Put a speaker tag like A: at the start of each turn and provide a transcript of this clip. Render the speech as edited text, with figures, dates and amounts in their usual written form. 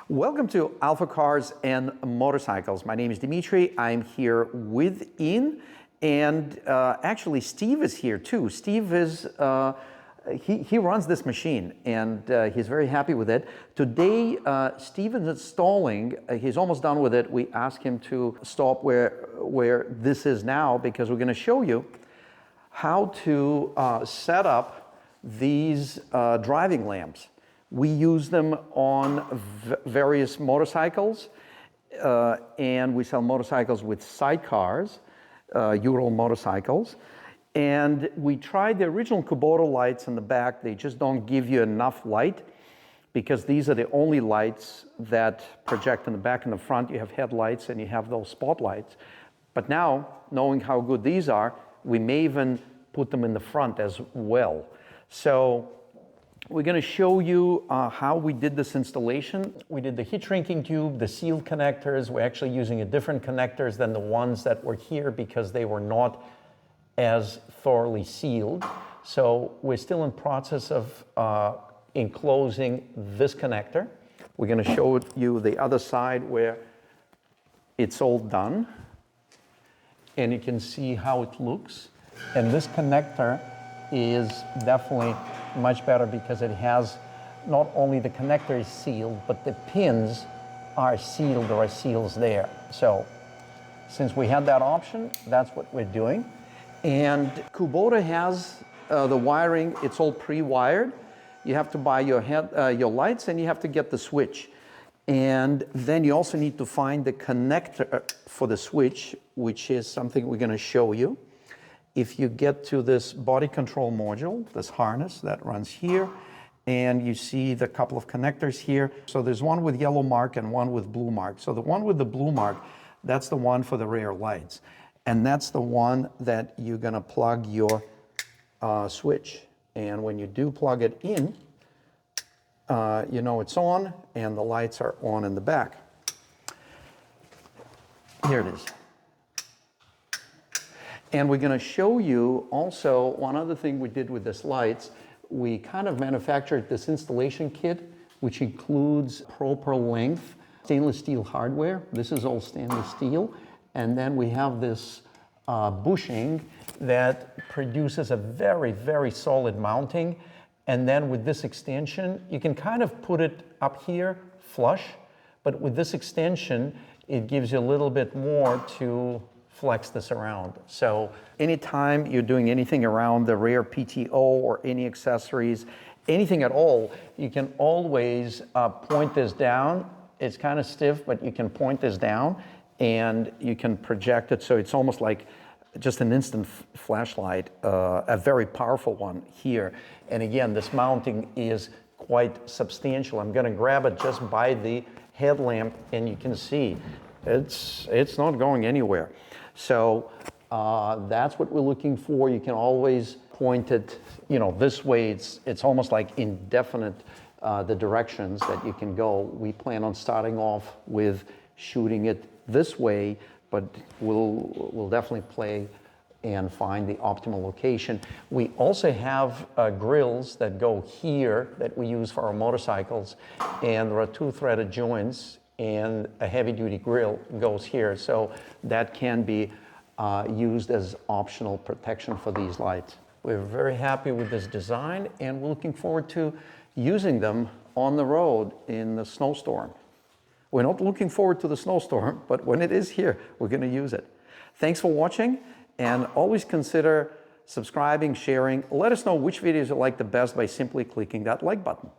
A: Welcome to AlphaCars and Motorcycles. My name is Dimitri. I'm here with Ian, and actually Steve is here too. Steve is, he runs this machine, and he's very happy with it. Today, Steve is installing, he's almost done with it. We asked him to stop where this is now because we're going to show you how to set up these driving lamps. We use them on various motorcycles, and we sell motorcycles with sidecars, Ural motorcycles. And we tried the original Kubota lights in the back. They just don't give you enough light because these are the only lights that project in the back and the front. You have headlights and you have those spotlights. But now, knowing how good these are, we may even put them in the front as well. So we're going to show you how we did this installation. We did the heat shrinking tube, the sealed connectors. We're actually using a different connectors than the ones that were here because they were not as thoroughly sealed. So we're still in process of enclosing this connector. We're going to show you the other side where it's all done. And you can see how it looks. And this connector is definitely much better because it has not only the connector is sealed, but the pins are sealed. There are seals there. So since we had that option, that's what we're doing. And Kubota has the wiring, it's all pre-wired. You have to buy your lights and you have to get the switch. And then you also need to find the connector for the switch, which is something we're going to show you. If you get to this body control module, this harness that runs here, and you see the couple of connectors here. So there's one with yellow mark and one with blue mark. So the one with the blue mark, that's the one for the rear lights. And that's the one that you're going to plug your switch. And when you do plug it in, you know it's on, and the lights are on in the back. Here it is. And we're going to show you also one other thing we did with this lights. We kind of manufactured this installation kit, which includes proper length stainless steel hardware. This is all stainless steel. And then we have this bushing that produces a very, very solid mounting. And then with this extension, you can kind of put it up here flush, but with this extension, it gives you a little bit more to flex this around. So anytime you're doing anything around the rear PTO or any accessories, anything at all, you can always point this down. It's kind of stiff, but you can point this down and you can project it. So it's almost like just an instant flashlight, a very powerful one here. And again, this mounting is quite substantial. I'm gonna grab it just by the headlamp and you can see it's not going anywhere. So that's what we're looking for. You can always point it, you know, this way. It's almost like indefinite, the directions that you can go. We plan on starting off with shooting it this way, but we'll definitely play and find the optimal location. We also have grills that go here that we use for our motorcycles, and there are two threaded joints, and a heavy-duty grill goes here. So that can be used as optional protection for these lights. We're very happy with this design, and we're looking forward to using them on the road in the snowstorm. We're not looking forward to the snowstorm, but when it is here, we're going to use it. Thanks for watching, and always consider subscribing, sharing. Let us know which videos you like the best by simply clicking that like button.